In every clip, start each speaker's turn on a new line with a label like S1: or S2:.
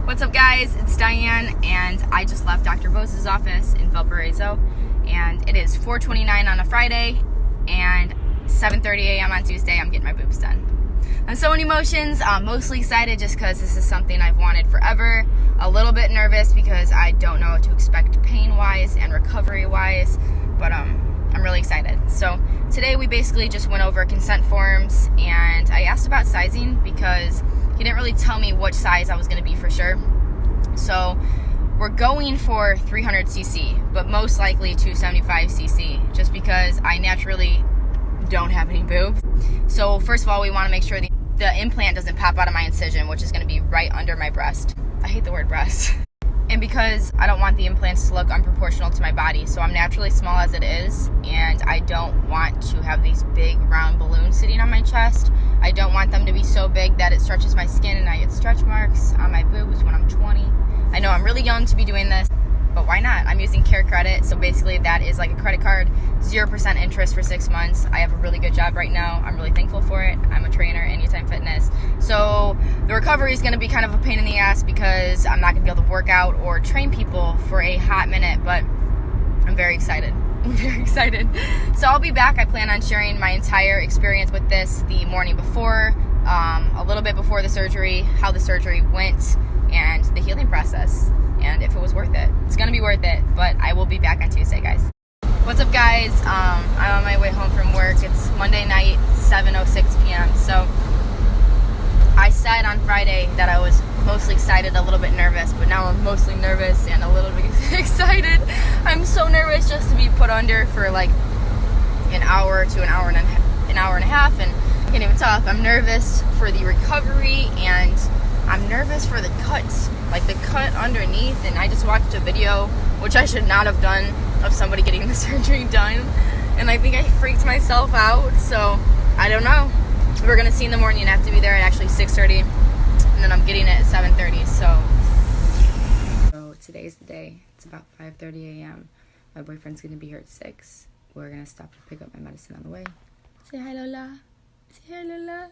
S1: What's up, guys? It's Diane, and I just left Dr. Bose's office in Valparaiso, and it is 4:29 on a Friday, and 7:30 a.m. on Tuesday. I'm getting my boobs done. I'm so in emotions. I'm mostly excited just because this is something I've wanted forever. A little bit nervous because I don't know what to expect pain-wise and recovery-wise, but I'm really excited. So today we basically just went over consent forms, and I asked about sizing because he didn't really tell me which size I was going to be for sure. So we're going for 300cc, but most likely 275cc, just because I naturally don't have any boobs. So first of all, we want to make sure the implant doesn't pop out of my incision, which is going to be right under my breast. I hate the word breast. And because I don't want the implants to look unproportional to my body, so I'm naturally small as it is, and I don't want to have these big round balloons sitting on my chest. I don't want them to be so big that it stretches my skin and I get stretch marks on my boobs when I'm 20. I know I'm really young to be doing this, but why not? I'm using Care Credit, so basically that is like a credit card, 0% interest for 6 months. I have a really good job right now. I'm really thankful for it. I'm a trainer, Anytime Fitness. So the recovery is going to be kind of a pain in the ass because I'm not going to be able to work out or train people for a hot minute, but I'm very excited. I'm very excited. So I'll be back. I plan on sharing my entire experience with this the morning before, a little bit before the surgery, how the surgery went, and the healing process, and if it was worth it. It's going to be worth it, but I will be back on Tuesday, guys. What's up, guys? I'm on my way home from work. It's Monday night, 7:06 p.m. So I said on Friday that I was mostly excited, a little bit nervous, but now I'm mostly nervous and a little bit excited. I'm so nervous just to be put under for like an hour to an hour and a half, and I can't even talk. I'm nervous for the recovery, and I'm nervous for the cuts, like the cut underneath. And I just watched a video, which I should not have done, of somebody getting the surgery done, and I think I freaked myself out. So I don't know. We're gonna see in the morning. I have to be there at actually 6:30, and then I'm getting it at 7:30. So today's the day. It's about 5:30 a.m. My boyfriend's gonna be here at 6. We're gonna stop to pick up my medicine on the way. Say hi, Lola. Say hi, Lola.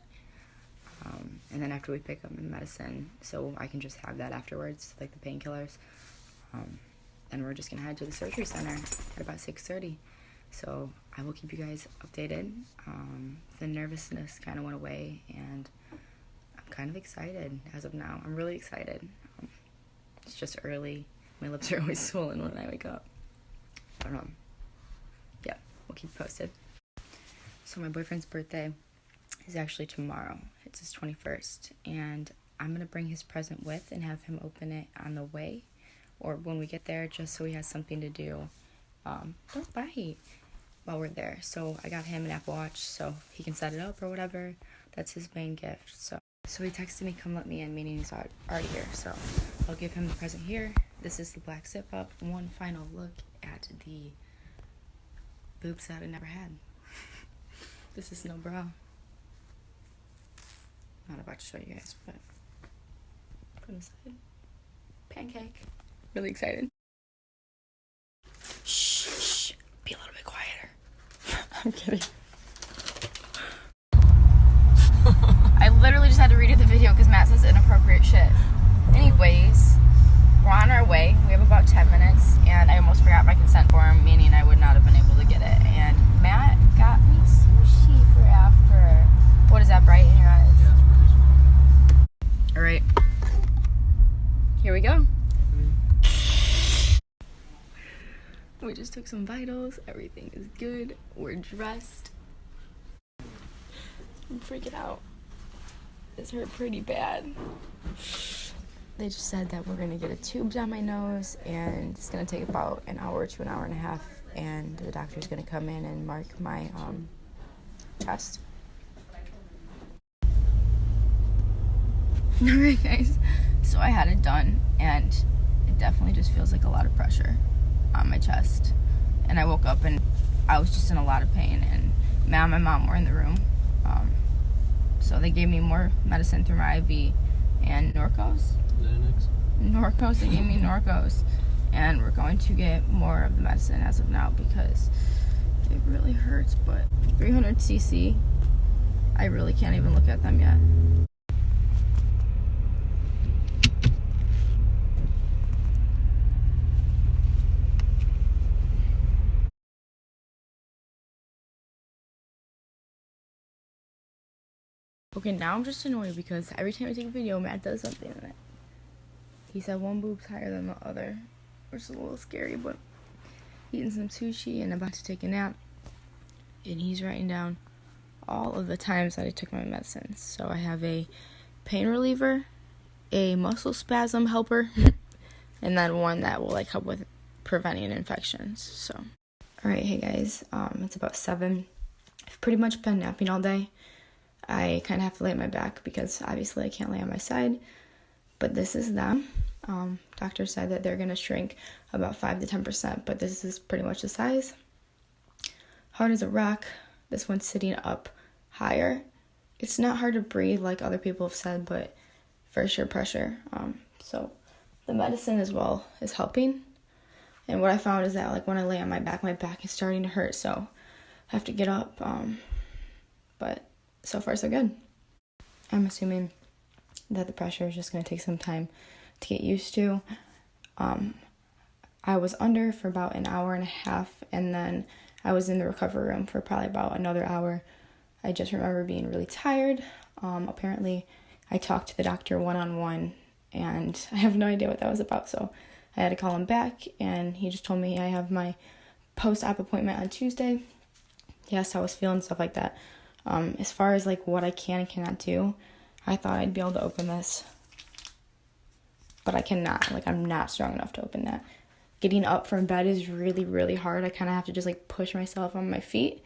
S1: And then after we pick up my medicine, so I can just have that afterwards, like the painkillers. Then we're just gonna head to the surgery center at about 6:30. So I will keep you guys updated. The nervousness kind of went away, and I'm kind of excited as of now. I'm really excited. It's just early. My lips are always swollen when I wake up. But yeah, we'll keep you posted. So my boyfriend's birthday is actually tomorrow. It's his 21st, and I'm gonna bring his present with and have him open it on the way or when we get there, just so he has something to do. Don't bite while we're there. So I got him an Apple Watch so he can set it up or whatever. That's his main gift. So he texted me, come let me in, meaning he's already here. So I'll give him the present here. This is the black zip up. One final look at the boobs that I never had. This is no bra. Not about to show you guys, but put them aside. Pancake. Really excited. Shh. Be a little bit quieter. I'm kidding. I literally just had to redo the video because Matt says inappropriate shit. Anyways, we're on our way. We have about 10 minutes, and I almost forgot my consent form, meaning I would not have been able to get it. And Matt got me sushi for after. What is that, bright in your eyes? Yeah, it's pretty. All right. Here we go. We just took some vitals. Everything is good. We're dressed. I'm freaking out. This hurt pretty bad. They just said that we're gonna get a tube down my nose, and it's gonna take about an hour to an hour and a half, and the doctor's gonna come in and mark my chest. Alright, guys, so I had it done, and it definitely just feels like a lot of pressure on my chest. And I woke up and I was just in a lot of pain, and Matt and my mom were in the room. So they gave me more medicine through my IV and Norcos. Norcos, they gave me Norcos. And we're going to get more of the medicine as of now because it really hurts. But 300cc, I really can't even look at them yet. Okay, now I'm just annoyed because every time I take a video, Matt does something in it. He said one boob's higher than the other, which is a little scary, but eating some sushi and about to take a nap. And he's writing down all of the times that I took my medicine. So I have a pain reliever, a muscle spasm helper, and then one that will like help with preventing infections. So, all right, hey guys, it's about 7. I've pretty much been napping all day. I kind of have to lay on my back because obviously I can't lay on my side, but this is them. Doctor said that they're going to shrink about 5 to 10%, but this is pretty much the size. Hard as a rock. This one's sitting up higher. It's not hard to breathe like other people have said, but for sure pressure. So the medicine as well is helping. And what I found is that like when I lay on my back is starting to hurt, so I have to get up. But so far so good. I'm assuming that the pressure is just going to take some time to get used to. I was under for about an hour and a half, and then I was in the recovery room for probably about another hour. I just remember being really tired. Apparently, I talked to the doctor one-on-one, and I have no idea what that was about, so I had to call him back, and he just told me I have my post-op appointment on Tuesday. He asked how I was feeling, stuff like that. As far as like what I can and cannot do, I thought I'd be able to open this, but I cannot. Like, I'm not strong enough to open that. Getting up from bed is really, really hard. I kind of have to just like push myself on my feet.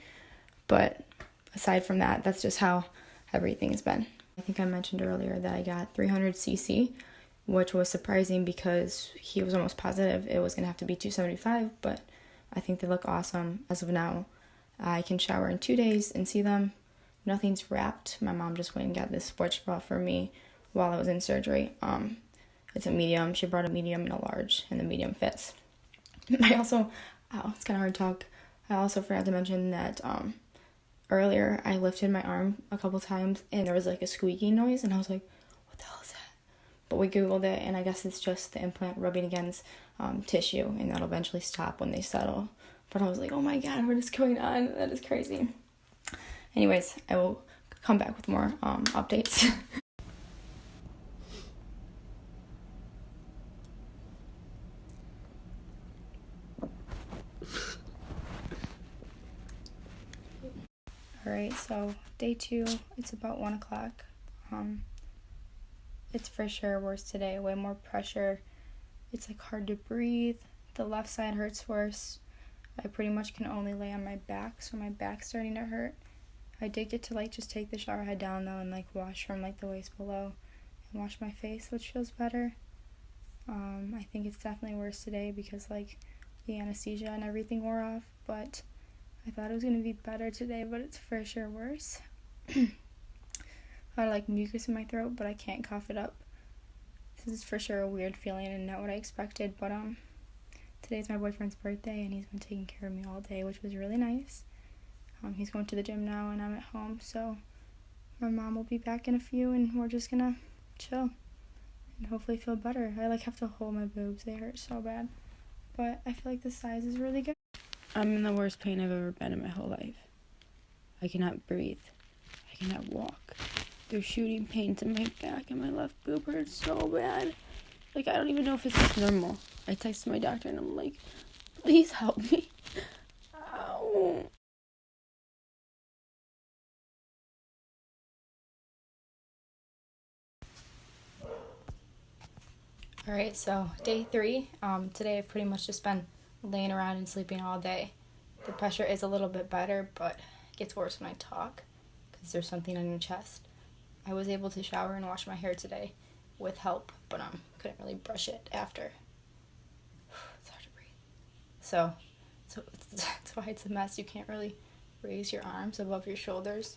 S1: But aside from that, that's just how everything's been. I think I mentioned earlier that I got 300 cc, which was surprising because he was almost positive it was going to have to be 275, but I think they look awesome as of now. I can shower in 2 days and see them. Nothing's wrapped. My mom just went and got this sports bra for me while I was in surgery. It's a medium. She brought a medium and a large, and the medium fits. I also, it's kind of hard to talk. I also forgot to mention that earlier I lifted my arm a couple times and there was like a squeaking noise, and I was like, what the hell is that? But we Googled it, and I guess it's just the implant rubbing against tissue, and that'll eventually stop when they settle. But I was like, oh my god, what is going on? That is crazy. Anyways, I will come back with more updates. Alright, so day 2, it's about 1 o'clock. It's for sure worse today, way more pressure. It's like hard to breathe. The left side hurts worse. I pretty much can only lay on my back, so my back's starting to hurt. I did get to like just take the shower head down though and like wash from like the waist below and wash my face, which feels better. I think it's definitely worse today because like the anesthesia and everything wore off, but I thought it was going to be better today, but it's for sure worse. I like mucus in my throat, but I can't cough it up. This is for sure a weird feeling and not what I expected, but today's my boyfriend's birthday and he's been taking care of me all day, which was really nice. He's going to the gym now and I'm at home, so my mom will be back in a few and we're just gonna chill and hopefully feel better. I like have to hold my boobs, they hurt so bad, but I feel like the size is really good. I'm in the worst pain I've ever been in my whole life. I cannot breathe. I cannot walk. There's shooting pains in my back and my left boob hurts so bad. Like, I don't even know if it's just normal. I texted my doctor and I'm like, please help me. Ow. Alright, so day 3. Today I've pretty much just been laying around and sleeping all day. The pressure is a little bit better, but it gets worse when I talk because there's something on your chest. I was able to shower and wash my hair today with help, but couldn't really brush it after. It's hard to breathe. So that's why it's a mess. You can't really raise your arms above your shoulders.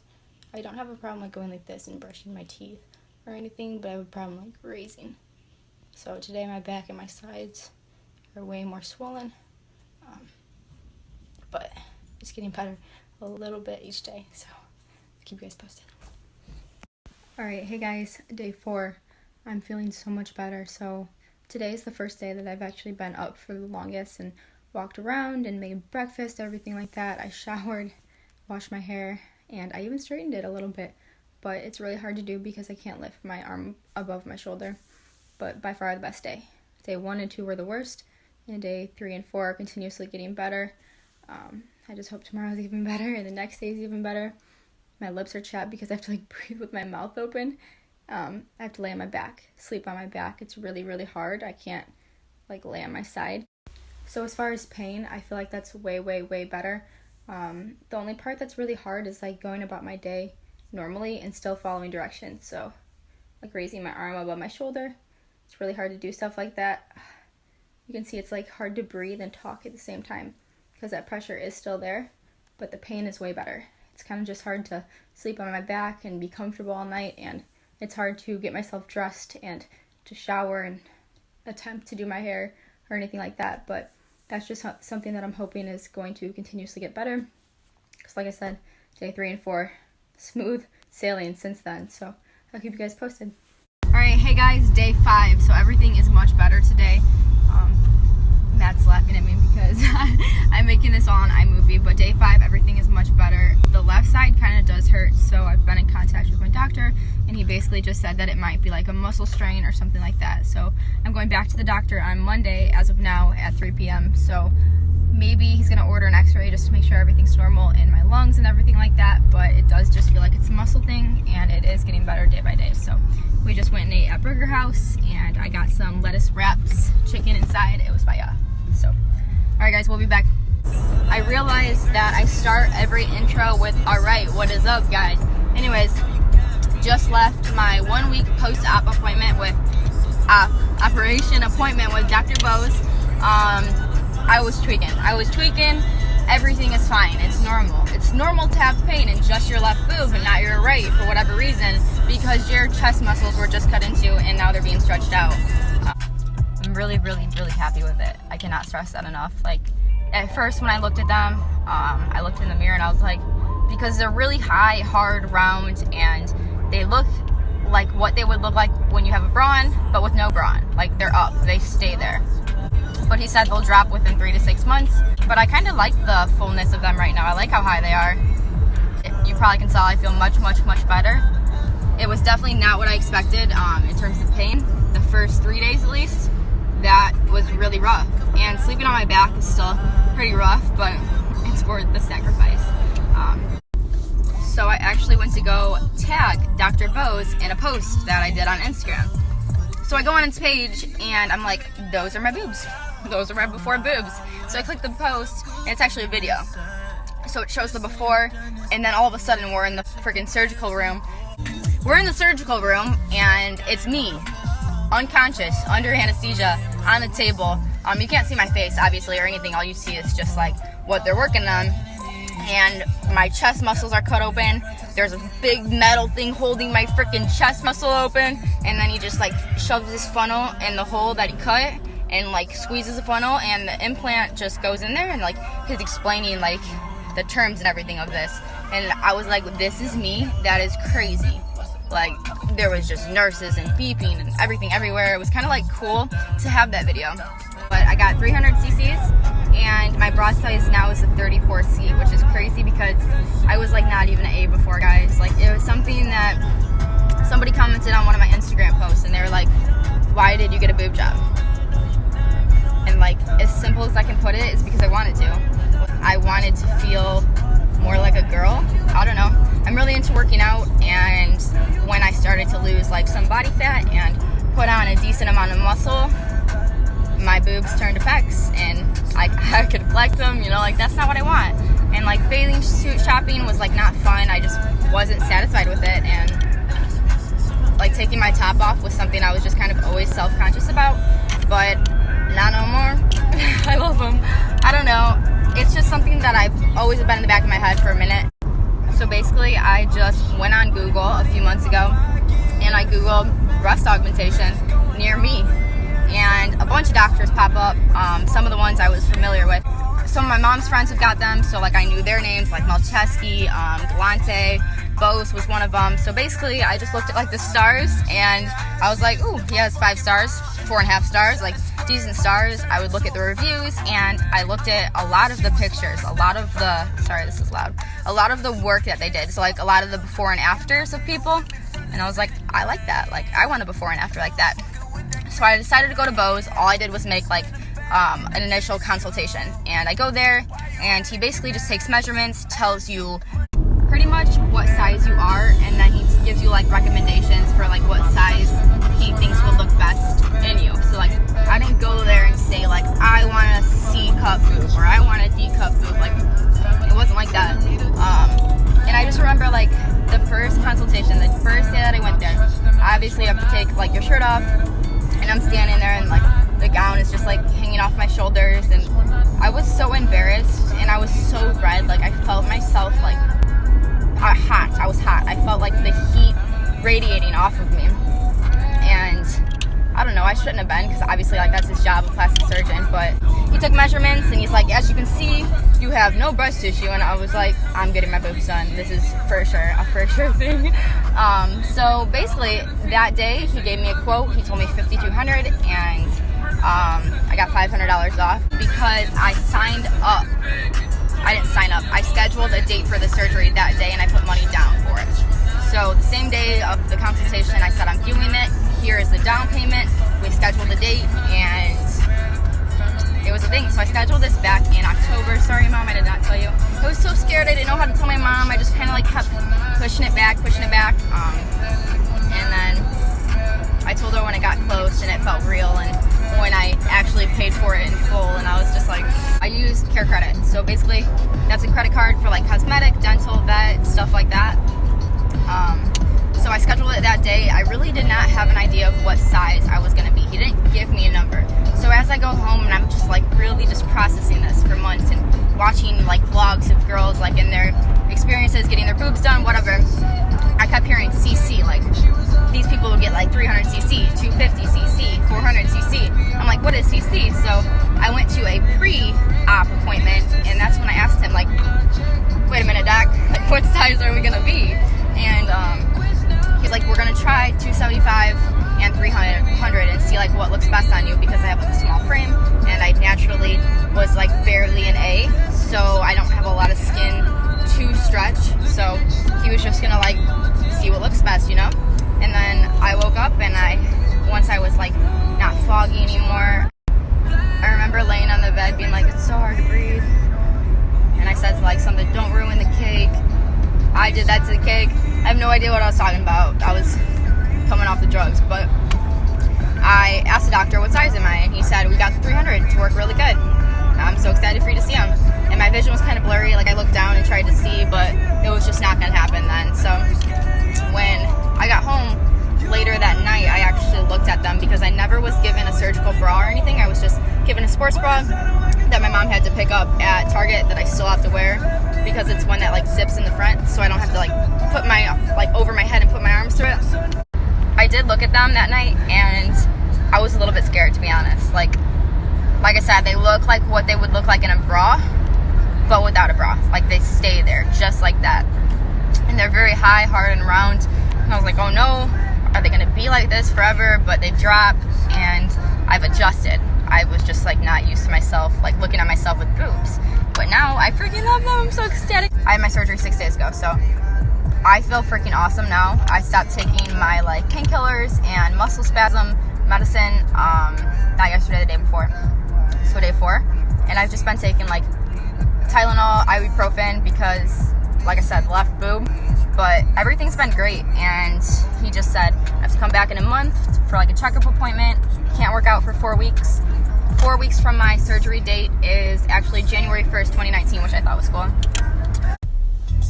S1: I don't have a problem like going like this and brushing my teeth or anything, but I have a problem like raising. So today my back and my sides are way more swollen, but it's getting better a little bit each day, so I'll keep you guys posted. Alright, hey guys, day 4. I'm feeling so much better. So today is the first day that I've actually been up for the longest and walked around and made breakfast, everything like that. I showered, washed my hair, and I even straightened it a little bit.
S2: but it's really hard to do because I can't lift my arm above my shoulder. But by far the best day. Day 1 and 2 were the worst, and day 3 and 4 are continuously getting better. I just hope tomorrow's even better, and the next day's even better. My lips are chapped because I have to like breathe with my mouth open. I have to lay on my back, sleep on my back. It's really, really hard. I can't like lay on my side. So as far as pain, I feel like that's way, way, way better. The only part that's really hard is like going about my day normally and still following directions. So like raising my arm above my shoulder, it's really hard to do stuff like that. You can see it's like hard to breathe and talk at the same time because that pressure is still there, but the pain is way better. It's kind of just hard to sleep on my back and be comfortable all night, and it's hard to get myself dressed and to shower and attempt to do my hair or anything like that, but that's just something that I'm hoping is going to continuously get better, because like I said, day 3 and 4, smooth sailing since then, so I'll keep you guys posted.
S1: Alright, hey guys, day 5, so everything is much better today. Matt's laughing at me because I'm making this all on iMovie, but day 5, everything is much better. The left side kind of does hurt, so I've been in contact with my doctor, and he basically just said that it might be like a muscle strain or something like that. So I'm going back to the doctor on Monday, as of now, at 3 p.m. So maybe he's going to order an x-ray just to make sure everything's normal in my lungs and everything like that, but it does just feel like it's a muscle thing, and it is getting better day by day. So we just went and ate at Burger House, and I got some lettuce wraps, chicken inside. It was fire. So, alright guys, we'll be back. I realized that I start every intro with, alright, what is up guys? Anyways, just left my 1-week post-op appointment with, operation appointment with Dr. Bose. I was tweaking. Everything is fine. It's normal. It's normal to have pain in just your left boob and not your right for whatever reason, because your chest muscles were just cut into and now they're being stretched out. I'm really, really, really happy with it. I cannot stress that enough. Like, at first when I looked at them, I looked in the mirror and I was like, because they're really high, hard, round, and they look like what they would look like when you have a bra on, but with no bra on. Like, they're up. They stay there. But he said they'll drop within 3 to 6 months. But I kind of like the fullness of them right now. I like how high they are. You probably can tell I feel much, much, much better. It was definitely not what I expected in terms of pain. The first 3 days at least, that was really rough. And sleeping on my back is still pretty rough, but it's worth the sacrifice. So I actually went to go tag Dr. Bose in a post that I did on Instagram. So I go on his page and I'm like, those are my boobs. Those are my before boobs. So I click the post and it's actually a video. So it shows the before, and then all of a sudden we're in the freaking surgical room. We're in the surgical room and it's me, unconscious, under anesthesia, on the table. You can't see my face obviously or anything. All you see is just like what they're working on. And my chest muscles are cut open. There's a big metal thing holding my freaking chest muscle open, and then he just like shoves this funnel in the hole that he cut and like squeezes the funnel, and the implant just goes in there, and like he's explaining like the terms and everything of this, and I was like, this is me. That is crazy. Like, there was just nurses and beeping and everything everywhere. It was kind of like cool to have that video. But I got 300 cc's, and my bra size now is a 34C, which is crazy because I was like not even an A before, guys. Like, it was something that somebody commented on one of my Instagram posts, and they were like, why did you get a boob job? And like, as simple as I can put it, is because I wanted to. I wanted to feel more like a girl. I don't know. I'm really into working out, and when I started to lose like some body fat and put on a decent amount of muscle, my boobs turned to pecs, and I could flex them, you know, like that's not what I want. And like bathing suit shopping was like not fun. I just wasn't satisfied with it, and like taking my top off was something I was just kind of always self-conscious about, but not no more. I love them. I don't know. It's just something that I've always been in the back of my head for a minute. So basically, I just went on Google a few months ago, and I Googled breast augmentation near me, and a bunch of doctors pop up, some of the ones I was familiar with. Some of my mom's friends have got them, so like I knew their names, like Malcheski, Galante, Bose was one of them. So basically, I just looked at like the stars, and I was like, ooh, he has 5 stars, 4.5 stars, like decent stars. I would look at the reviews, and I looked at a lot of the pictures, a lot of the work that they did. So like a lot of the before and afters of people, and I was like, I like that. Like I want a before and after like that. So I decided to go to Bose. All I did was make like an initial consultation, and I go there, and he basically just takes measurements, tells you pretty much what size you are, and then he gives you like recommendations for like what size he thinks will look best in you. So like I didn't go there and say like I want a C cup boob or I want a D cup boob. Like it wasn't like that. And I just remember like the first consultation, the first day that I went there, obviously you have to take like your shirt off, and I'm standing there, and like the gown is just like hanging off my shoulders, and I was so embarrassed, and I was so red. Like I felt myself like hot. I was hot. I felt like the heat radiating off of me, and I don't know, I shouldn't have been, because obviously like that's his job, a plastic surgeon. But he took measurements, and he's like, as you can see, you have no breast tissue. And I was like, I'm getting my boobs done. This is for sure thing. So basically that day he gave me a quote. He told me $5,200, and I got $500 off because I signed up. I didn't sign up. I scheduled a date for the surgery that day, and I put money down for it. So the same day of the consultation, I said, I'm doing it. Here is the down payment. We scheduled a date, and it was a thing. So I scheduled this back in October. Sorry, Mom, I did not tell you. I was so scared. I didn't know how to tell my mom. I just kind of like kept pushing it back. And then I told her when it got close, and it felt real, and when I actually paid for it in full, and I was just like, I used Care Credit. So basically, that's a credit card for like cosmetic, dental, vet, stuff like that. So I scheduled it that day. I really did not have an idea of what size I was going to be. He didn't give me a number. So as I go home, and I'm just like really just processing this for months, and watching like vlogs of girls like in their experiences getting their boobs done, whatever, I kept hearing CC. Like these people will get like 300 cc, 250 cc, 400 cc. I'm like, what is CC? So I went to a pre-op appointment, and that's when I asked him like, wait a minute, doc, like what size are we going to be? And he's like, we're going to try 275 and 300 and see like what looks best on you, because I have like a small frame, and I naturally was like barely an A, so I don't have a lot of skin to stretch. So he was just gonna like see what looks best, you know. And then I woke up, and once I was like not foggy anymore, I remember laying on the bed being like, it's so hard to breathe, and I said like something, don't ruin the cake. I did that to the cake. I have no idea what I was talking about. I was coming off the drugs, but I asked the doctor, what size am I? And he said, we got the 300 to work really good. I'm so excited for you to see him. And my vision was kind of blurry. Like I looked down and tried to see, but it was just not going to happen then. So when I got home later that night, I actually looked at them, because I never was given a surgical bra or anything. I was just given a sports bra that my mom had to pick up at Target that I still have to wear, because it's one that like zips in the front, so I don't have to like put my like over my head and put my arms through it. I did look at them that night, and I was a little bit scared, to be honest. Like I said, they look like what they would look like in a bra, but without a bra. Like they stay there just like that, and they're very high, hard, and round. And I was like, oh no, are they gonna be like this forever? But they drop, and I've adjusted. I was just like not used to myself, like looking at myself with boobs. But now I freaking love them. I'm so ecstatic. I had my surgery 6 days ago, so I feel freaking awesome now. I stopped taking my like painkillers and muscle spasm medicine, not yesterday, the day before. So day 4. And I've just been taking like Tylenol, ibuprofen, because like I said, left boob. But everything's been great, and he just said I have to come back in a month for like a checkup appointment. Can't work out for 4 weeks. 4 weeks from my surgery date is actually January 1st, 2019, which I thought was cool.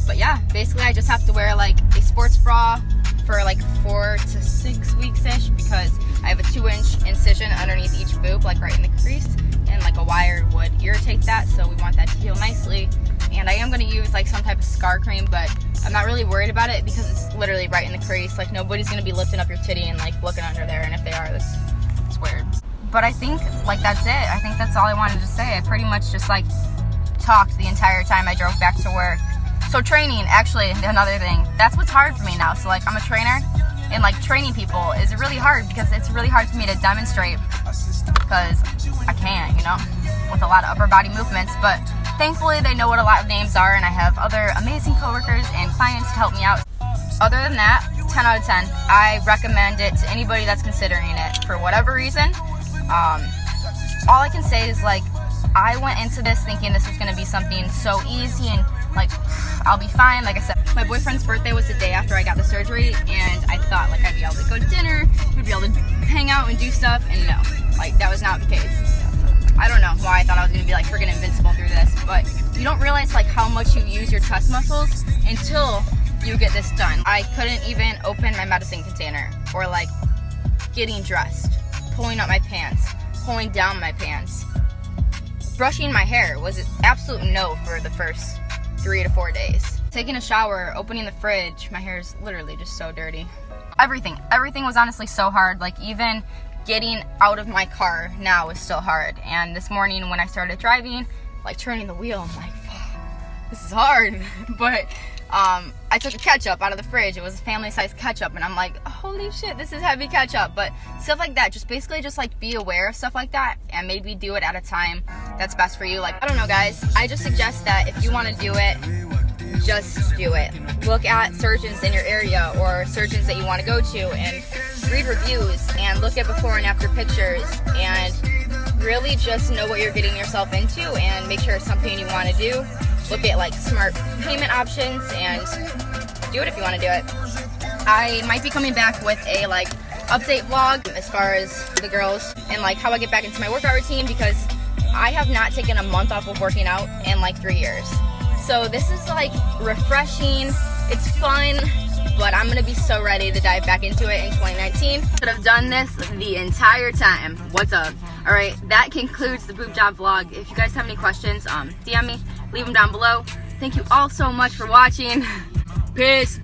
S1: But yeah, basically I just have to wear like a sports bra for like 4 to 6 weeks-ish, because I have a 2-inch incision underneath each boob, like right in the crease, and like a wire would irritate that, so we want that to heal nicely. And I am going to use like some type of scar cream, but I'm not really worried about it, because it's literally right in the crease. Like nobody's going to be lifting up your titty and like looking under there, and if they are, it's weird. But I think like that's it. I think that's all I wanted to say. I pretty much just like talked the entire time I drove back to work. So training, actually, another thing, that's what's hard for me now. So like I'm a trainer, and like training people is really hard because it's really hard for me to demonstrate because I can't, you know, with a lot of upper body movements. But thankfully they know what a lot of names are, and I have other amazing coworkers and clients to help me out. Other than that, 10 out of 10. I recommend it to anybody that's considering it for whatever reason. All I can say is like I went into this thinking this was going to be something so easy and like I'll be fine. Like I said, my boyfriend's birthday was the day after I got the surgery, and I thought like I'd be able to go to dinner, we'd be able to hang out and do stuff, and no, like that was not the case. I don't know why I thought I was gonna be like freaking invincible through this, but you don't realize like how much you use your chest muscles until you get this done. I couldn't even open my medicine container, or like getting dressed, pulling up my pants, pulling down my pants. Brushing my hair was an absolute no for the first 3 to 4 days. Taking a shower, opening the fridge, my hair is literally just so dirty. Everything was honestly so hard. Like even getting out of my car now is still hard. And this morning when I started driving, like turning the wheel, I'm like, this is hard. But I took a ketchup out of the fridge. It was a family-sized ketchup, and I'm like, holy shit, this is heavy ketchup. But stuff like that, just basically just like be aware of stuff like that, and maybe do it at a time that's best for you. Like, I don't know, guys. I just suggest that if you want to do it, just do it. Look at surgeons in your area or surgeons that you want to go to, and read reviews and look at before and after pictures, and really just know what you're getting yourself into and make sure it's something you want to do. Look at like smart payment options and do it if you want to do it. I might be coming back with a like update vlog as far as the girls and like how I get back into my workout routine, because I have not taken a month off of working out in like 3 years. So this is like refreshing, it's fun, but I'm gonna be so ready to dive back into it in 2019. Should have done this the entire time. What's up? All right, that concludes the boob job vlog. If you guys have any questions, DM me, leave them down below. Thank you all so much for watching. Peace.